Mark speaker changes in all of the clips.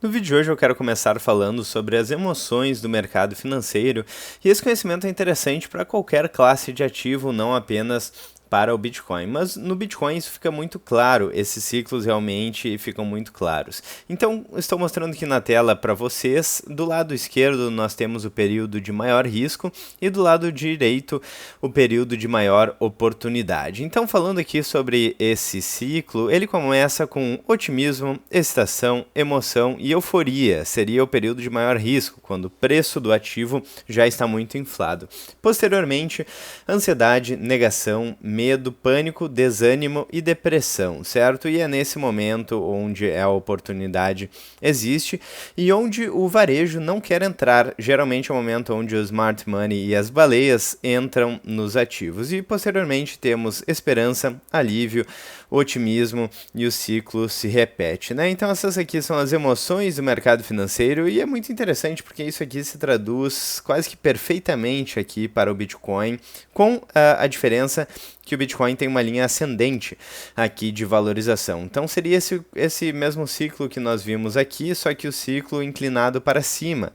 Speaker 1: No vídeo de hoje eu quero começar falando sobre as emoções do mercado financeiro, e esse conhecimento é interessante para qualquer classe de ativo, não apenas para o Bitcoin. Mas no Bitcoin isso fica muito claro, esses ciclos realmente ficam muito claros. Então, estou mostrando aqui na tela para vocês. Do lado esquerdo nós temos o período de maior risco e do lado direito o período de maior oportunidade. Então, falando aqui sobre esse ciclo, ele começa com otimismo, excitação, emoção e euforia. Seria o período de maior risco, quando o preço do ativo já está muito inflado. Posteriormente, ansiedade, negação, medo, pânico, desânimo e depressão, certo? E é nesse momento onde a oportunidade existe e onde o varejo não quer entrar. Geralmente é o momento onde o smart money e as baleias entram nos ativos. E posteriormente temos esperança, alívio, otimismo e o ciclo se repete, né? Então essas aqui são as emoções do mercado financeiro e é muito interessante porque isso aqui se traduz quase que perfeitamente aqui para o Bitcoin, com a diferença que o Bitcoin tem uma linha ascendente aqui de valorização. Então seria esse mesmo ciclo que nós vimos aqui, só que o ciclo inclinado para cima,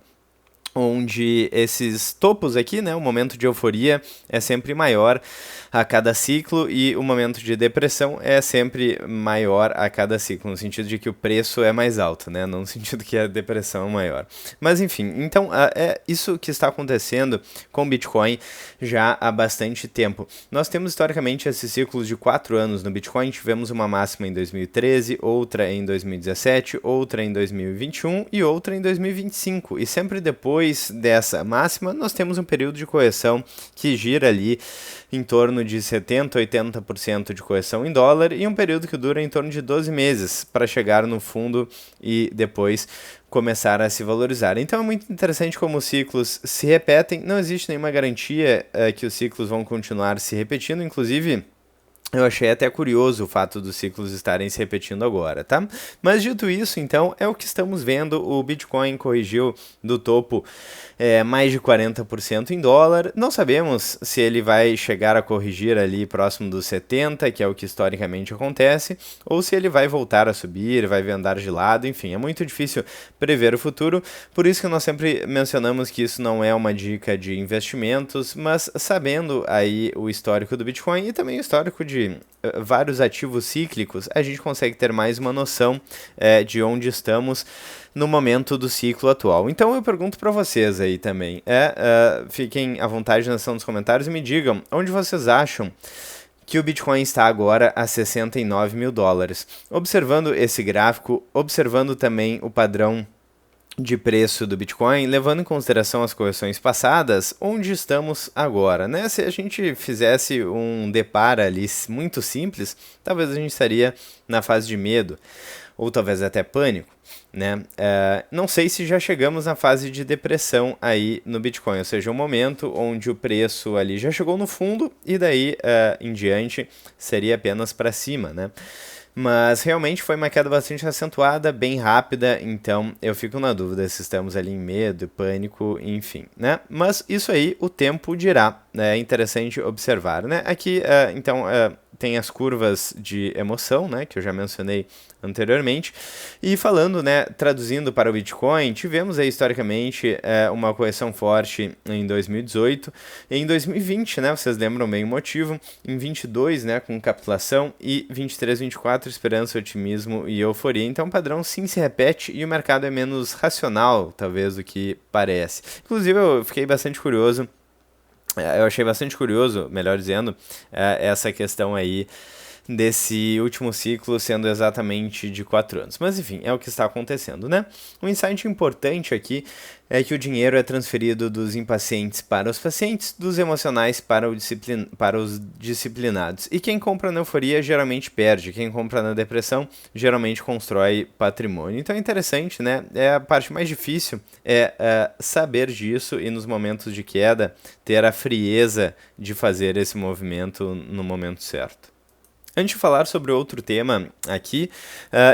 Speaker 1: onde esses topos aqui, né, o momento de euforia é sempre maior a cada ciclo e o momento de depressão é sempre maior a cada ciclo, no sentido de que o preço é mais alto, né, não no sentido que a depressão é maior. Mas enfim, então é isso que está acontecendo com o Bitcoin já há bastante tempo. Nós temos historicamente esses ciclos de 4 anos no Bitcoin, tivemos uma máxima em 2013, outra em 2017, outra em 2021 e outra em 2025, e sempre depois dessa máxima, nós temos um período de correção que gira ali em torno de 70% a 80% de correção em dólar e um período que dura em torno de 12 meses para chegar no fundo e depois começar a se valorizar. Então é muito interessante como os ciclos se repetem, não existe nenhuma garantia que os ciclos vão continuar se repetindo, inclusive eu achei até curioso o fato dos ciclos estarem se repetindo agora, tá? Mas dito isso, então, é o que estamos vendo. O Bitcoin corrigiu do topo mais de 40% em dólar. Não sabemos se ele vai chegar a corrigir ali próximo dos 70, que é o que historicamente acontece, ou se ele vai voltar a subir, vai andar de lado, enfim, é muito difícil prever o futuro. Por isso que nós sempre mencionamos que isso não é uma dica de investimentos, mas sabendo aí o histórico do Bitcoin e também o histórico de vários ativos cíclicos, a gente consegue ter mais uma noção de onde estamos no momento do ciclo atual. Então eu pergunto para vocês aí também, fiquem à vontade na seção dos comentários e me digam onde vocês acham que o Bitcoin está agora a 69 mil dólares. Observando esse gráfico, observando também o padrão de preço do Bitcoin, levando em consideração as correções passadas, onde estamos agora, né? Se a gente fizesse um deparo ali muito simples, talvez a gente estaria na fase de medo, ou talvez até pânico, né? Não sei se já chegamos na fase de depressão aí no Bitcoin, ou seja, um momento onde o preço ali já chegou no fundo e daí em diante seria apenas para cima, né? Mas realmente foi uma queda bastante acentuada, bem rápida, então eu fico na dúvida se estamos ali em medo, pânico, enfim, né? Mas isso aí o tempo dirá, né? É interessante observar, né? Aqui, então, tem as curvas de emoção, né, que eu já mencionei anteriormente, e falando, né, traduzindo para o Bitcoin, tivemos aí historicamente uma correção forte em 2018, e em 2020, né, vocês lembram bem o motivo, em 22, né, com capitulação, e 23, 24, esperança, otimismo e euforia. Então o padrão sim se repete e o mercado é menos racional, talvez, do que parece. Inclusive eu fiquei bastante curioso, eu achei bastante curioso, melhor dizendo, essa questão aí desse último ciclo sendo exatamente de 4 anos. Mas enfim, é o que está acontecendo, né? Um insight importante aqui é que o dinheiro é transferido dos impacientes para os pacientes, dos emocionais para os disciplinados. E quem compra na euforia geralmente perde, quem compra na depressão geralmente constrói patrimônio. Então é interessante, né? É a parte mais difícil, saber disso e nos momentos de queda ter a frieza de fazer esse movimento no momento certo. Antes de falar sobre outro tema aqui,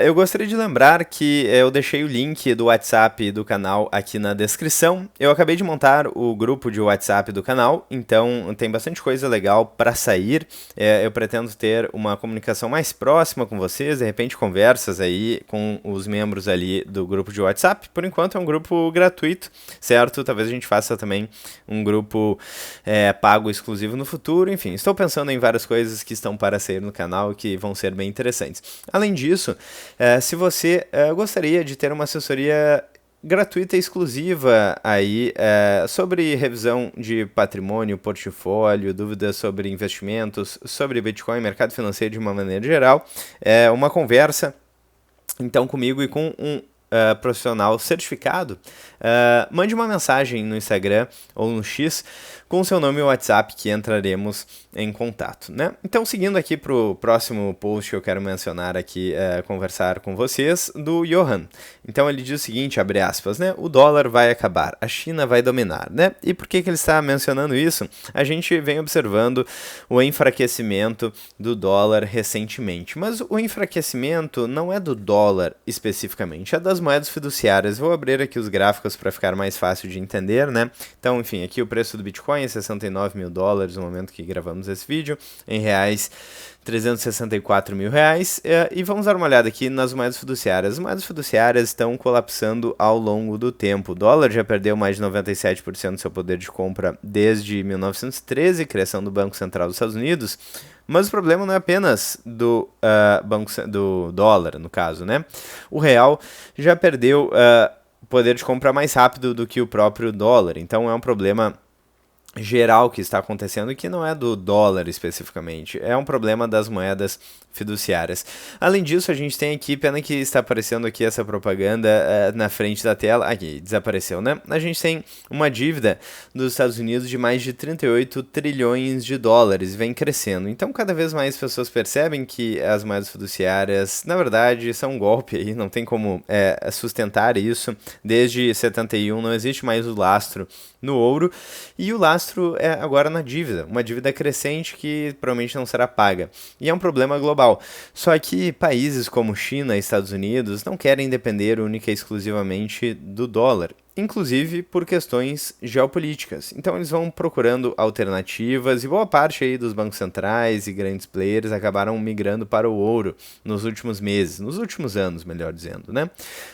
Speaker 1: eu gostaria de lembrar que eu deixei o link do WhatsApp do canal aqui na descrição. Eu acabei de montar o grupo de WhatsApp do canal, então tem bastante coisa legal para sair. Eu pretendo ter uma comunicação mais próxima com vocês, de repente conversas aí com os membros ali do grupo de WhatsApp. Por enquanto é um grupo gratuito, certo? Talvez a gente faça também um grupo pago exclusivo no futuro. Enfim, estou pensando em várias coisas que estão para sair no canal que vão ser bem interessantes. Além disso, se você gostaria de ter uma assessoria gratuita e exclusiva aí sobre revisão de patrimônio, portfólio, dúvidas sobre investimentos, sobre Bitcoin, mercado financeiro de uma maneira geral, uma conversa então comigo e com um profissional certificado, mande uma mensagem no Instagram ou no X com seu nome e WhatsApp que entraremos em contato, né? Então, seguindo aqui para o próximo post que eu quero mencionar aqui, conversar com vocês, do Johan. Então, ele diz o seguinte, abre aspas, né? O dólar vai acabar, a China vai dominar, né? E por que ele está mencionando isso? A gente vem observando o enfraquecimento do dólar recentemente, mas o enfraquecimento não é do dólar especificamente, é das moedas fiduciárias. Vou abrir aqui os gráficos para ficar mais fácil de entender, né? Então, enfim, aqui o preço do Bitcoin é 69 mil dólares no momento que gravamos esse vídeo, em reais 364 mil reais, e vamos dar uma olhada aqui nas moedas fiduciárias. As moedas fiduciárias estão colapsando ao longo do tempo. O dólar já perdeu mais de 97% do seu poder de compra desde 1913, criação do Banco Central dos Estados Unidos. Mas o problema não é apenas do dólar, no caso, né? O real já perdeu o poder de compra mais rápido do que o próprio dólar. Então é um problema geral que está acontecendo e que não é do dólar especificamente, é um problema das moedas fiduciárias. Além disso, a gente tem aqui, pena que está aparecendo aqui essa propaganda na frente da tela, aqui, desapareceu, né? A gente tem uma dívida dos Estados Unidos de mais de 38 trilhões de dólares, vem crescendo. Então, cada vez mais pessoas percebem que as moedas fiduciárias, na verdade, são um golpe aí, não tem como sustentar isso. Desde 71 não existe mais o lastro no ouro, e o lastro é agora na dívida, uma dívida crescente que provavelmente não será paga. E é um problema global. Só que países como China e Estados Unidos não querem depender única e exclusivamente do dólar, inclusive por questões geopolíticas. Então eles vão procurando alternativas e boa parte aí dos bancos centrais e grandes players acabaram migrando para o ouro nos últimos meses, nos últimos anos, melhor dizendo, né?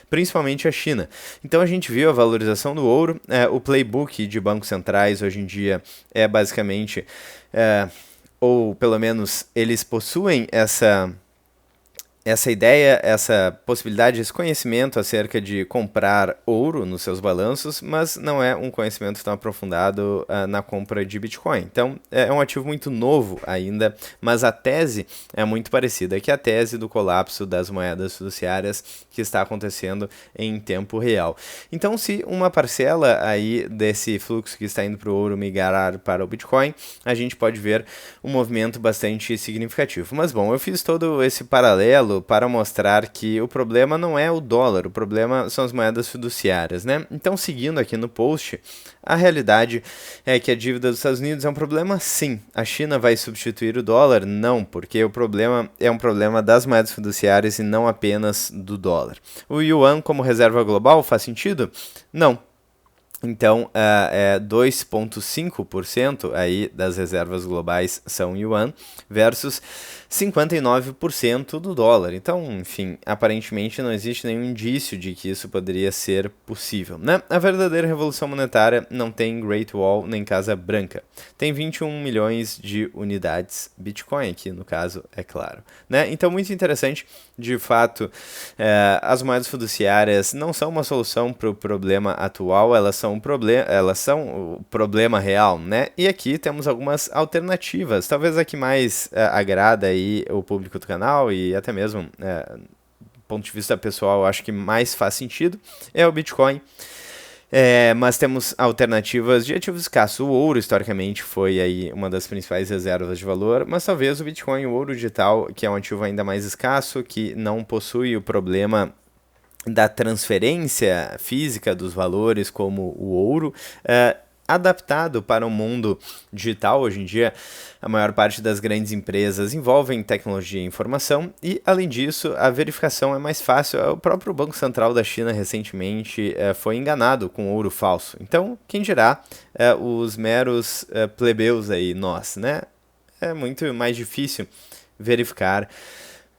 Speaker 1: Principalmente a China. Então a gente viu a valorização do ouro, o playbook de bancos centrais hoje em dia é basicamente, ou pelo menos eles possuem essa ideia, essa possibilidade, esse conhecimento acerca de comprar ouro nos seus balanços, mas não é um conhecimento tão aprofundado na compra de Bitcoin. Então, é um ativo muito novo ainda, mas a tese é muito parecida, que é a tese do colapso das moedas fiduciárias que está acontecendo em tempo real. Então, se uma parcela aí desse fluxo que está indo para o ouro migrar para o Bitcoin, a gente pode ver um movimento bastante significativo. Mas, bom, eu fiz todo esse paralelo para mostrar que o problema não é o dólar, o problema são as moedas fiduciárias, né? Então, seguindo aqui no post, a realidade é que a dívida dos Estados Unidos é um problema, sim. A China vai substituir o dólar? Não, porque o problema é um problema das moedas fiduciárias e não apenas do dólar. O yuan como reserva global faz sentido? Não. Então, 2,5% aí das reservas globais são yuan versus 59% do dólar. Então, enfim, aparentemente não existe nenhum indício de que isso poderia ser possível, né? A verdadeira revolução monetária não tem Great Wall nem Casa Branca. Tem 21 milhões de unidades Bitcoin aqui, no caso, é claro, né? Então, muito interessante, de fato, as moedas fiduciárias não são uma solução para o problema atual, elas são o problema real, né? E aqui temos algumas alternativas, talvez a que mais agrada aí o público do canal e até mesmo do ponto de vista pessoal, eu acho que mais faz sentido, é o Bitcoin. Mas temos alternativas de ativos escassos. O ouro, historicamente, foi aí uma das principais reservas de valor, mas talvez o Bitcoin, o ouro digital, que é um ativo ainda mais escasso, que não possui o problema da transferência física dos valores como o ouro, adaptado para o mundo digital. Hoje em dia, a maior parte das grandes empresas envolvem tecnologia e informação e, além disso, a verificação é mais fácil. O próprio Banco Central da China recentemente foi enganado com ouro falso. Então, quem dirá os meros plebeus aí, nós, né? É muito mais difícil verificar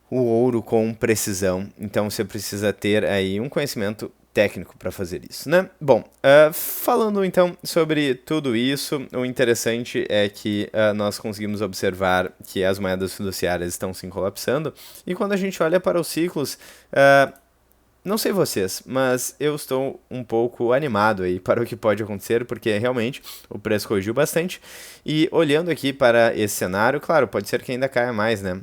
Speaker 1: o ouro com precisão, então você precisa ter aí um conhecimento técnico para fazer isso, né? Bom, falando então sobre tudo isso, o interessante é que nós conseguimos observar que as moedas fiduciárias estão se colapsando, e quando a gente olha para os ciclos, não sei vocês, mas eu estou um pouco animado aí para o que pode acontecer, porque realmente o preço corrigiu bastante, e olhando aqui para esse cenário, claro, pode ser que ainda caia mais, né?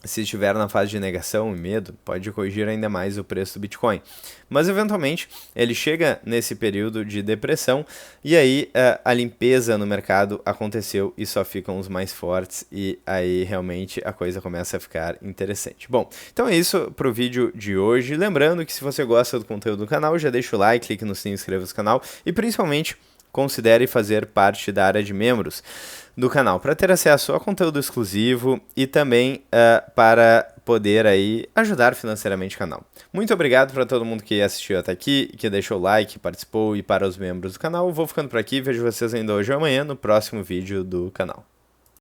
Speaker 1: Se estiver na fase de negação e medo, pode corrigir ainda mais o preço do Bitcoin. Mas, eventualmente, ele chega nesse período de depressão e aí a limpeza no mercado aconteceu e só ficam os mais fortes e aí realmente a coisa começa a ficar interessante. Bom, então é isso para o vídeo de hoje. Lembrando que se você gosta do conteúdo do canal, já deixa o like, clique no sininho, inscreva-se no canal e, principalmente, considere fazer parte da área de membros do canal para ter acesso a conteúdo exclusivo e também para poder aí ajudar financeiramente o canal. Muito obrigado para todo mundo que assistiu até aqui, que deixou o like, participou e para os membros do canal. Eu vou ficando por aqui, vejo vocês ainda hoje ou amanhã no próximo vídeo do canal.